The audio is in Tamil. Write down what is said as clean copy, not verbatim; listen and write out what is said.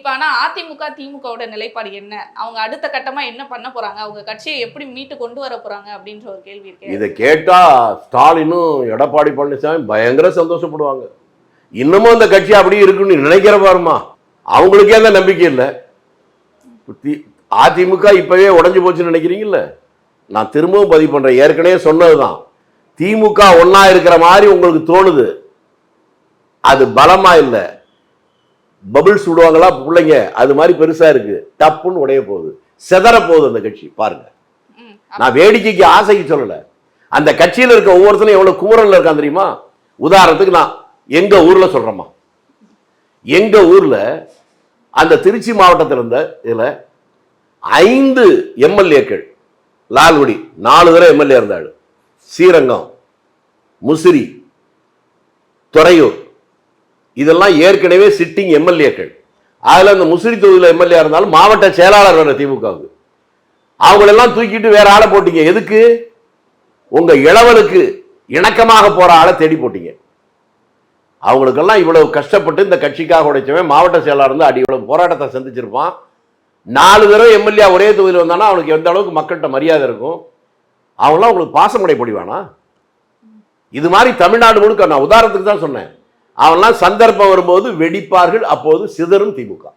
இப்ப ஆனா அதிமுக திமுகவோட நிலைப்பாடு என்ன, அவங்க அடுத்த கட்டமா என்ன பண்ண போறாங்க, அவங்க கட்சியை எப்படி மீட்டு கொண்டு வர போறாங்க அப்படின்ற ஒரு கேள்வி இருக்கு. இதை கேட்டா ஸ்டாலினும் எடப்பாடி பழனிசாமி பயங்கர சந்தோஷப்படுவாங்க. இன்னமும் அந்த கட்சி அப்படியே இருக்குன்னு நினைக்கிற பாருமா, அவங்களுக்கே அந்த நம்பிக்கை இல்லை. அதிமுக இப்பவே உடஞ்சு போச்சுன்னு நினைக்கிறீங்கல்ல, நான் திரும்பவும் பதிவு பண்றேன், ஏற்கனவே சொன்னதுதான். திமுக ஒன்னா இருக்கிற மாதிரி உங்களுக்கு தோணுது, அது பலமா இல்லை. பபிள்ஸ் விடுவாங்களா பிள்ளைங்க, அது மாதிரி பெருசா இருக்கு, டப்புன்னு உடைய போகுது, செதற போகுது அந்த கட்சி. பாருங்க, நான் வேடிக்கைக்கு ஆசைக்கு சொல்லல, அந்த கட்சியில் இருக்க ஒவ்வொருத்தரும் எவ்வளவு குமுறல்ல இருக்கான் தெரியுமா? உதாரணத்துக்கு நான் எங்க ஊர்ல சொல்றேம்மா, எங்க ஊர்ல அந்த திருச்சி மாவட்டத்தில் இருந்த இதுல 5 எம்எல்ஏக்கள், லால்குடி 4 தடவை எம்எல்ஏ இருந்தாள், ஸ்ரீரங்கம், முசிறி, துறையூர், இதெல்லாம் ஏற்கனவே சிட்டிங் எம்எல்ஏக்கள். அதுல அந்த முசிறி தொகுதியில் எம்எல்ஏ இருந்தாலும் மாவட்ட செயலாளர் வேற திமுகவுக்கு. அவங்களெல்லாம் தூக்கிட்டு வேற ஆளை போட்டீங்க. எதுக்கு? உங்க இளவலுக்கு இணக்கமாக போற ஆளை தேடி போட்டீங்க. அவங்களுக்கெல்லாம் இவ்வளவு கஷ்டப்பட்டு இந்த கட்சிக்காக உடைச்சவன் மாவட்ட செயலாளர் இருந்து அடி இவ்வளவு போராட்டத்தை சந்திச்சிருப்பான். 4 தடவை எம்எல்ஏ ஒரே தொகுதியில் வந்தானா அவனுக்கு எந்த அளவுக்கு மக்கள்கிட்ட மரியாதை இருக்கும்? அவங்களாம் உங்களுக்கு பாசமடை பொடிவானா? இது மாதிரி தமிழ்நாடு முழுக்க, நான் உதாரணத்துக்கு தான் சொன்னேன், அவன்லாம் சந்தர்ப்பம் வரும்போது வெடிப்பார்கள், அப்போது சிதறும் திமுக.